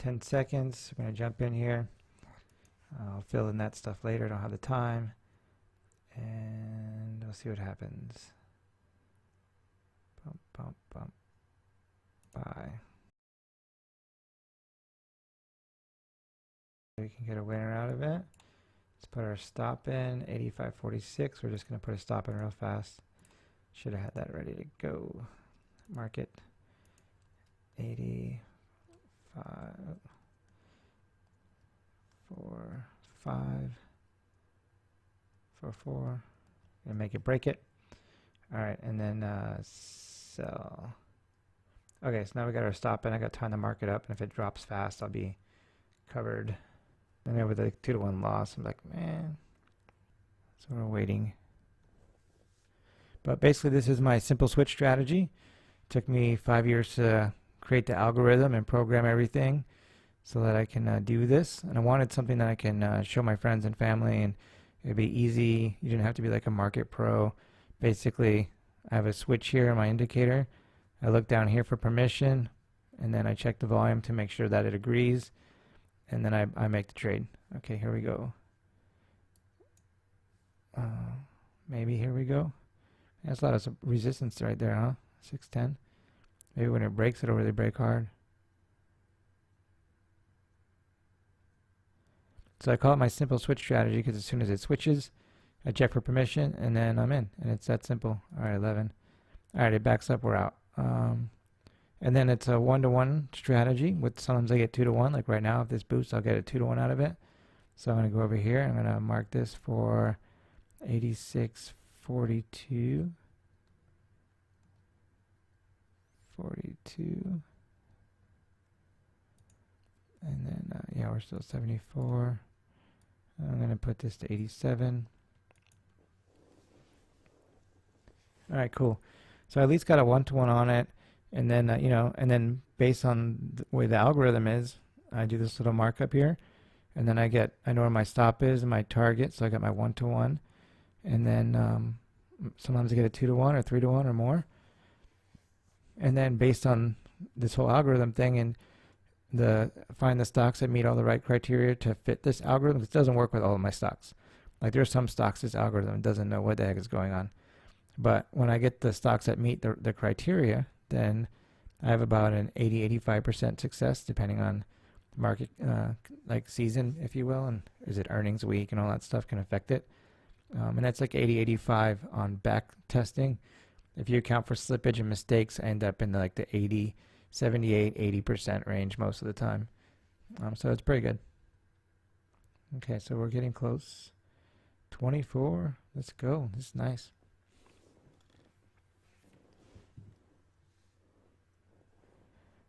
10 seconds. I'm going to jump in here. I'll fill in that stuff later. I don't have the time. And we'll see what happens. Bump, bump, bump. Bye. We can get a winner out of it. Let's put our stop in, 85.46. We're just going to put a stop in real fast. Should have had that ready to go. Market 85, 4, 5, 4, 4. Gonna make it break it. All right, and then sell. Okay, so now we got our stop in. I got time to mark it up, and if it drops fast, I'll be covered. And then with a 2-to-1 loss, I'm like, man. So we're waiting. But basically, this is my simple switch strategy. Took me 5 years to create the algorithm and program everything so that I can do this. And I wanted something that I can show my friends and family, and it'd be easy. You didn't have to be like a market pro. Basically, I have a switch here in my indicator. I look down here for permission, and then I check the volume to make sure that it agrees, and then I make the trade. Okay, here we go. Maybe here we go. That's a lot of resistance right there, huh? 610. Maybe when it breaks, it'll really break hard. So I call it my simple switch strategy because as soon as it switches, I check for permission, and then I'm in. And it's that simple. All right, 11. All right, it backs up, we're out. And then it's a 1-to-1 strategy. With sometimes I get 2-to-1. Like right now, if this boosts, I'll get a 2-to-1 out of it. So I'm going to go over here. I'm going to mark this for 86.42. 42. And then, yeah, we're still 74. I'm going to put this to 87. All right, cool. So I at least got a 1-to-1 on it. And then, and then based on the way the algorithm is, I do this little markup here. And then I know where my stop is and my target. So I got my 1-to-1. And then sometimes I get a 2-to-1 or 3-to-1 or more. And then based on this whole algorithm thing and find the stocks that meet all the right criteria to fit this algorithm. This doesn't work with all of my stocks. Like there's some stocks this algorithm doesn't know what the heck is going on. But when I get the stocks that meet the criteria, then I have about an 80-85% success depending on market like season, if you will, and is it earnings week and all that stuff can affect it. And that's like 80-85 on back testing. If you account for slippage and mistakes, I end up in like the 78-80% range most of the time. So it's pretty good. Okay, so we're getting close. 24. Let's go. This is nice.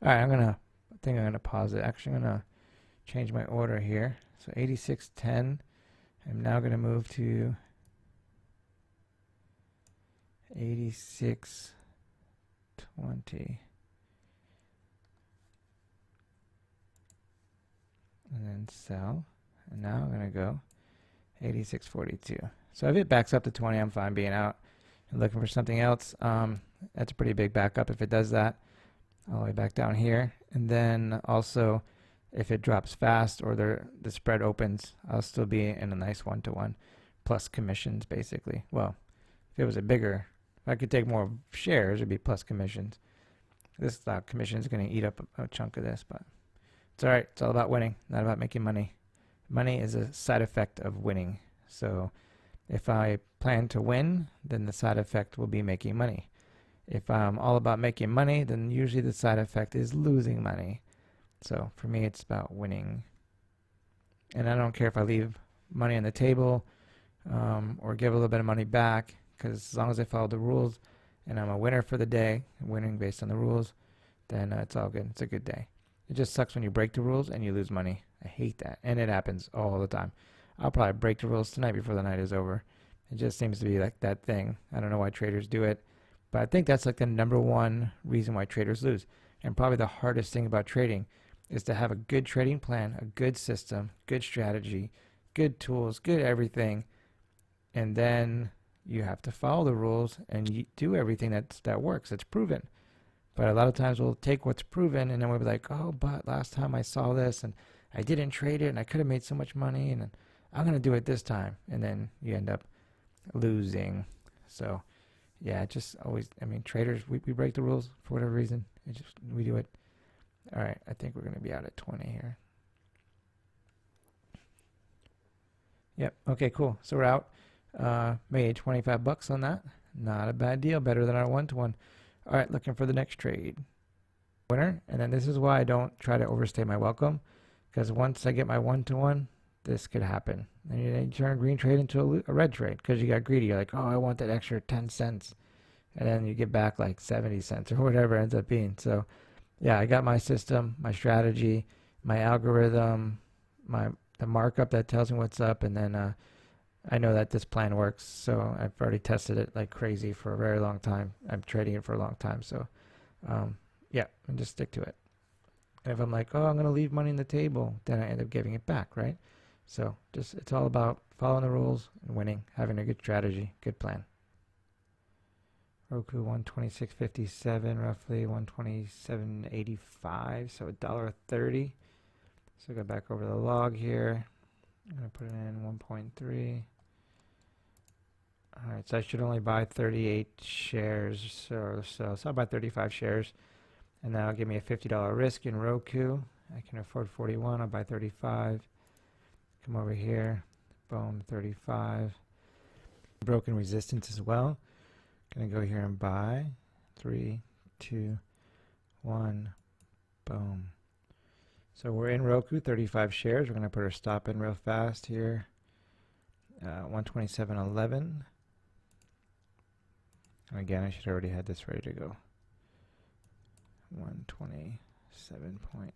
All right, I think I'm gonna pause it. Actually, I'm gonna change my order here. So 86.10. I'm now gonna move to 86.20. And then sell. And now I'm gonna go 86.42. So if it backs up to 20, I'm fine being out and looking for something else. That's a pretty big backup if it does that. All the way back down here. And then also if it drops fast or the spread opens, I'll still be in a nice 1-to-1 plus commissions basically. Well, if it was a bigger, if I could take more shares, it'd be plus commissions. This commission is going to eat up a chunk of this, but it's all right. It's all about winning, not about making money. Money is a side effect of winning. So if I plan to win, then the side effect will be making money. If I'm all about making money, then usually the side effect is losing money. So for me, it's about winning. And I don't care if I leave money on the table or give a little bit of money back, because as long as I follow the rules and I'm a winner for the day, winning based on the rules, then it's all good. It's a good day. It just sucks when you break the rules and you lose money. I hate that. And it happens all the time. I'll probably break the rules tonight before the night is over. It just seems to be like that thing. I don't know why traders do it. But I think that's like the #1 reason why traders lose. And probably the hardest thing about trading is to have a good trading plan, a good system, good strategy, good tools, good everything. And then you have to follow the rules and you do everything that works. It's proven. But a lot of times we'll take what's proven and then we'll be like, oh, but last time I saw this and I didn't trade it and I could have made so much money and I'm going to do it this time. And then you end up losing. So yeah, just always, I mean, traders, we break the rules for whatever reason. We do it. All right, I think we're going to be out at 20 here. Yep, okay, cool. So we're out. Made 25 bucks on that. Not a bad deal, better than our 1-to-1. All right, looking for the next trade. Winner, and then this is why I don't try to overstay my welcome, because once I get my 1-to-1, this could happen. And you turn a green trade into a red trade because you got greedy. You're like, oh, I want that extra 10 cents. And then you get back like 70 cents or whatever it ends up being. So yeah, I got my system, my strategy, my algorithm, the markup that tells me what's up, and then I know that this plan works, so I've already tested it like crazy for a very long time. I'm trading it for a long time, so yeah, and just stick to it. And if I'm like, oh, I'm going to leave money on the table, then I end up giving it back, right? So just it's all about following the rules and winning, having a good strategy, good plan. Roku 126.57, roughly 127.85, so $1.30. So go back over the log here. I'm going to put it in 1.3. All right, so I should only buy 38 shares or so. So I'll buy 35 shares, and that'll give me a $50 risk in Roku. I can afford 41. I'll buy 35. Come over here, boom, 35. Broken resistance as well. Gonna go here and buy. 3, 2, 1, boom. So we're in Roku, 35 shares. We're gonna put our stop in real fast here. 127.11. Again, I should already had this ready to go. 127.11.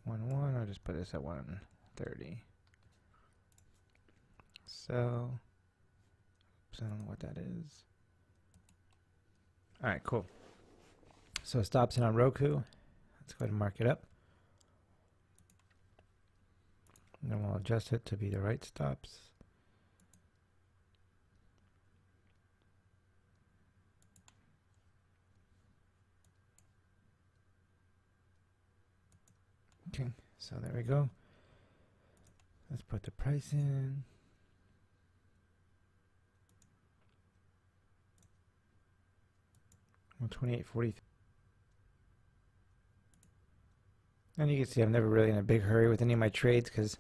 I'll just put this at 130. So, oops, I don't know what that is. All right, cool. So stops in on Roku. Let's go ahead and mark it up. And then we'll adjust it to be the right stops. Okay, so there we go. Let's put the price in. $28.43. And you can see I'm never really in a big hurry with any of my trades because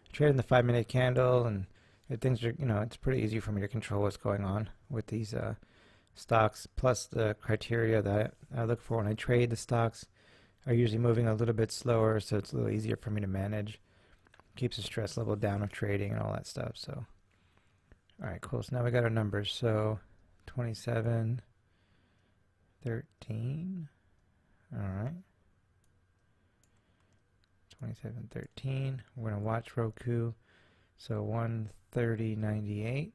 I trade in the 5-minute candle, and if things are, it's pretty easy for me to control what's going on with these stocks. Plus the criteria that I look for when I trade the stocks are usually moving a little bit slower, so it's a little easier for me to manage. Keeps the stress level down of trading and all that stuff. So, all right, cool. So now we got our numbers. So 27, 13. All right. 27.13. We're going to watch Roku. So 130.98.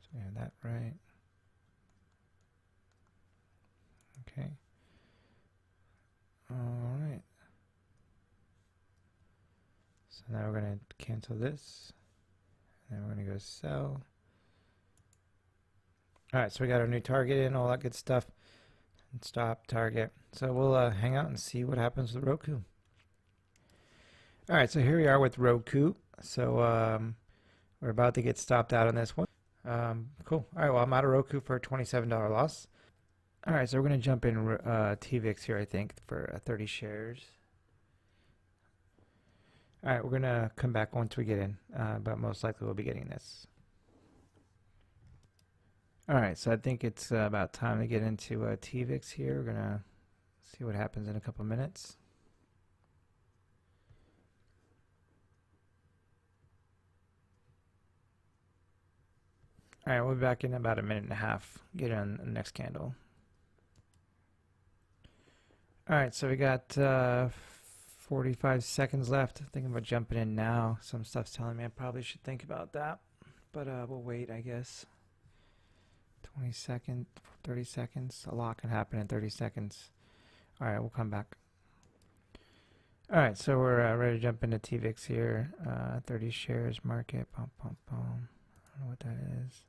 So we have that right. Okay. All right. So now we're going to cancel this. And then we're going to go sell. All right, so we got our new target in, all that good stuff. And stop, target. So we'll hang out and see what happens with Roku. All right, so here we are with Roku. So we're about to get stopped out on this one. Cool. All right, well, I'm out of Roku for a $27 loss. All right, so we're going to jump in TVIX here, I think, for 30 shares. All right, we're going to come back once we get in, but most likely we'll be getting this. All right, so I think it's about time to get into TVIX here. We're going to see what happens in a couple minutes. All right, we'll be back in about a minute and a half. Get on the next candle. All right, so we got 45 seconds left. Thinking about jumping in now. Some stuff's telling me I probably should think about that, but we'll wait, I guess. 20 seconds, 30 seconds. A lot can happen in 30 seconds. All right, we'll come back. All right, so we're ready to jump into TVIX here. 30 shares market. Boom, boom, boom. I don't know what that is.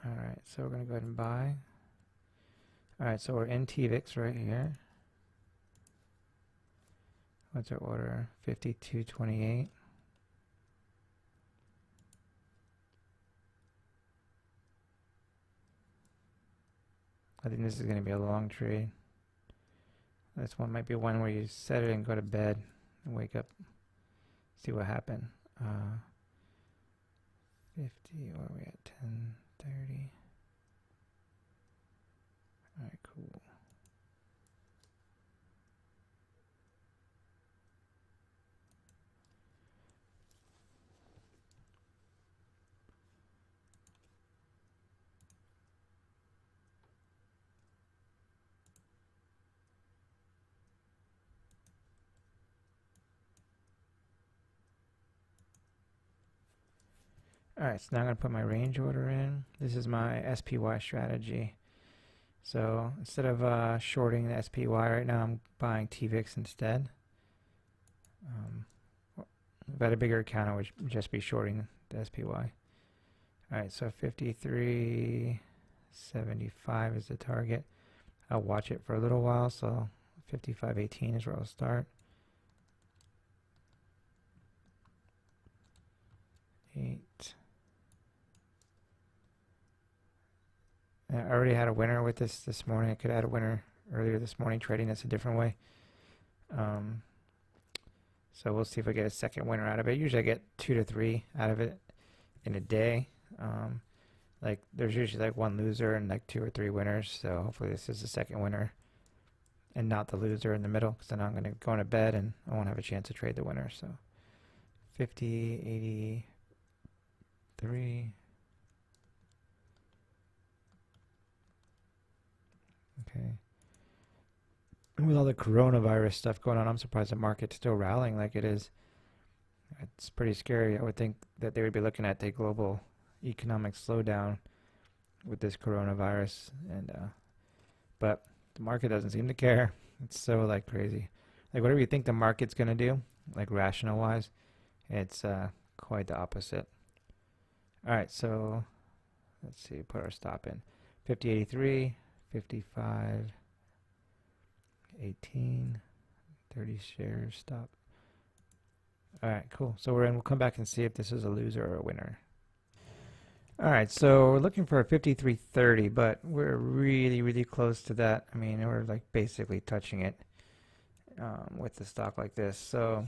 All right, so we're going to go ahead and buy. All right, so we're in TVIX right here. What's our order? 52.28. I think this is going to be a long trade. This one might be one where you set it and go to bed and wake up, see what happened. 50, where are we at? 10:30. All right, cool. All right, so now I'm going to put my range order in. This is my SPY strategy. So instead of shorting the SPY right now, I'm buying TVIX instead. If I had a bigger account, I would just be shorting the SPY. All right, so 53.75 is the target. I'll watch it for a little while, so 55.18 is where I'll start. 8. I already had a winner with this morning. I could add a winner earlier this morning trading this a different way. So we'll see if I get a second winner out of it. Usually I get 2 to 3 out of it in a day. Like there's usually like one loser and like 2 or 3 winners. So hopefully this is the second winner and not the loser in the middle, because then I'm going to go to bed and I won't have a chance to trade the winner. So 50.83. Okay. With all the coronavirus stuff going on, I'm surprised the market's still rallying like it is. It's pretty scary. I would think that they would be looking at the global economic slowdown with this coronavirus, and but the market doesn't seem to care. It's so like crazy. Like whatever you think the market's gonna do, like rational wise, it's quite the opposite. All right, so let's see. Put our stop in 50.83, 55. 18, 30 shares, stop. All right, cool. So we're in. We'll come back and see if this is a loser or a winner. All right, so we're looking for a 53.30, but we're really, really close to that. I mean, we're like basically touching it with the stock like this. So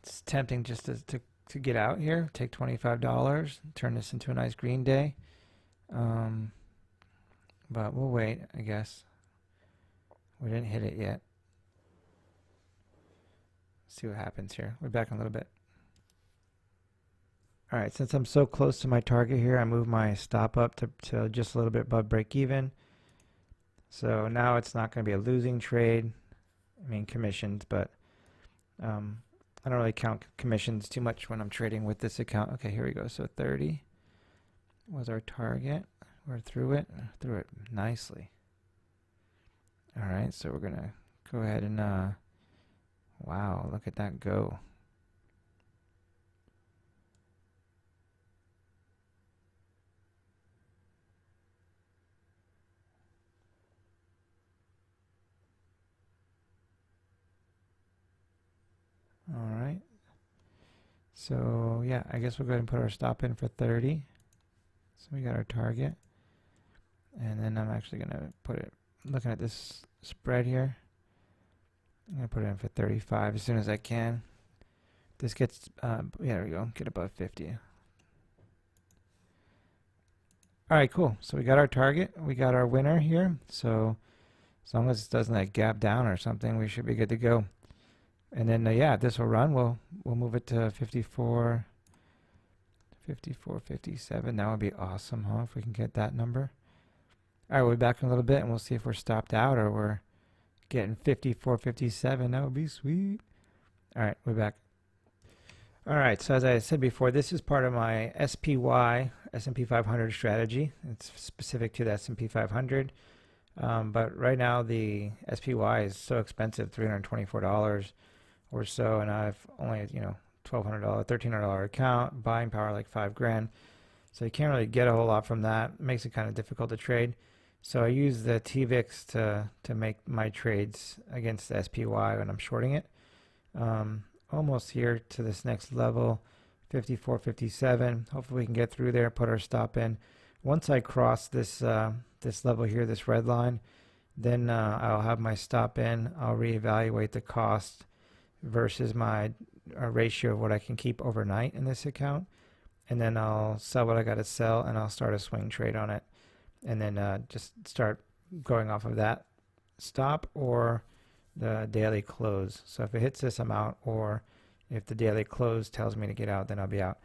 it's tempting just to get out here, take $25, turn this into a nice green day. But we'll wait, I guess. We didn't hit it yet. See what happens here. We're back in a little bit. All right, since I'm so close to my target here, I move my stop up to just a little bit above break even. So now it's not going to be a losing trade. I mean commissions, but I don't really count commissions too much when I'm trading with this account. Okay, here we go. So 30 was our target. We're through it nicely. All right, so we're gonna go ahead and wow, look at that go. All right. So yeah, I guess we'll go ahead and put our stop in for 30. So we got our target. And then I'm actually gonna put it, looking at this spread here, I'm gonna put it in for 35 as soon as I can. This gets, yeah, there we go, get above 50. All right, cool. So we got our target, we got our winner here. So as long as it doesn't like gap down or something, we should be good to go. And then yeah, this will run. We'll move it to 54, 54, 57. That would be awesome, huh? If we can get that number. All right, we'll be back in a little bit, and we'll see if we're stopped out or we're getting 54, 57. That would be sweet. All right, we're back. All right, so as I said before, this is part of my SPY, S&P 500 strategy. It's specific to the S&P 500. But right now, the SPY is so expensive, $324 or so, and I've only, $1,200, $1,300 account, buying power like $5 grand. So you can't really get a whole lot from that. It makes it kind of difficult to trade. So I use the TVIX to make my trades against the SPY when I'm shorting it. Almost here to this next level, 54.57. Hopefully we can get through there, put our stop in. Once I cross this this level here, this red line, then I'll have my stop in. I'll reevaluate the cost versus my ratio of what I can keep overnight in this account, and then I'll sell what I got to sell, and I'll start a swing trade on it, and then just start going off of that stop or the daily close. So if it hits this, I'm out, or if the daily close tells me to get out, then I'll be out.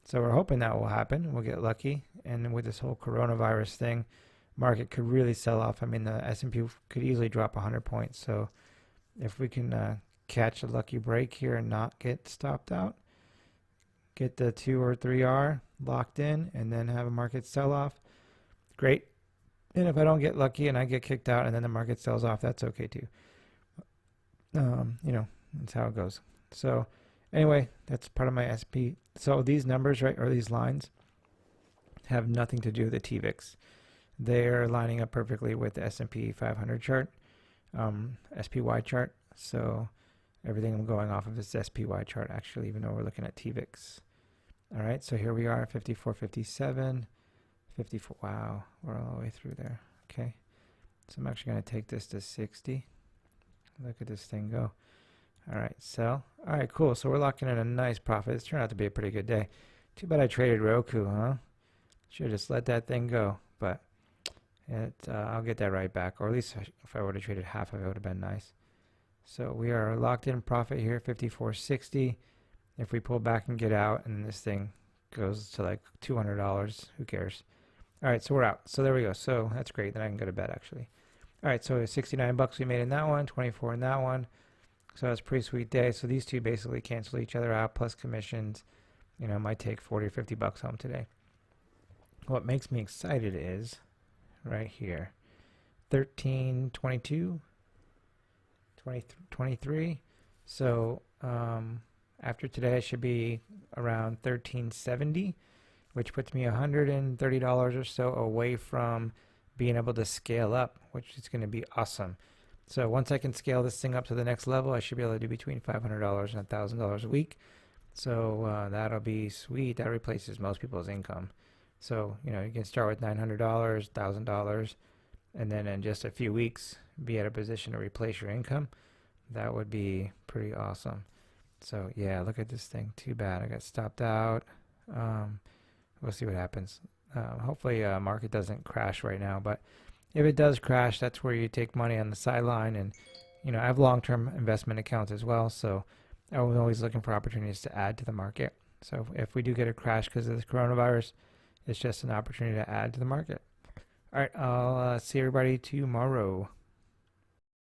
So we're hoping that will happen. We'll get lucky. And with this whole coronavirus thing, market could really sell off. I mean, the S&P could easily drop 100 points. So if we can catch a lucky break here and not get stopped out, get the 2 or 3R locked in, and then have a market sell off, great. And if I don't get lucky and I get kicked out and then the market sells off, that's okay too. You know, that's how it goes. So anyway, that's part of my SP. So these numbers, right, or these lines have nothing to do with the TVIX. They're lining up perfectly with the S&P 500 chart, SPY chart. So everything I'm going off of is SPY chart, actually, even though we're looking at TVIX. All right, so here we are, 54.57, 54. Wow, we're all the way through there. Okay, so I'm actually going to take this to 60. Look at this thing go. All right, sell. All right, cool. So we're locking in a nice profit. It's turned out to be a pretty good day. Too bad I traded Roku, huh? Should have just let that thing go. But I'll get that right back. Or at least if I would have traded half of it, would have been nice. So we are locked in profit here, 54.60. If we pull back and get out and this thing goes to like $200, who cares? All right, so we're out. So there we go. So that's great. Then I can go to bed, actually. All right, so 69 bucks we made in that one, 24 in that one. So that's a pretty sweet day. So these two basically cancel each other out, plus commissions. You know, might take 40 or 50 bucks home today. What makes me excited is right here, 13, 22, 23. So after today, I should be around 1370, which puts me $130 or so away from being able to scale up, which is going to be awesome. So once I can scale this thing up to the next level, I should be able to do between $500 and $1,000 a week. So that'll be sweet. That replaces most people's income. So, you know, you can start with $900, $1,000, and then in just a few weeks, be at a position to replace your income. That would be pretty awesome. So, yeah, look at this thing. Too bad I got stopped out. We'll see what happens. Hopefully, market doesn't crash right now, but if it does crash, that's where you take money on the sideline. And, you know, I have long-term investment accounts as well, so I'm always looking for opportunities to add to the market. So if we do get a crash because of this coronavirus, it's just an opportunity to add to the market. All right, I'll see everybody tomorrow.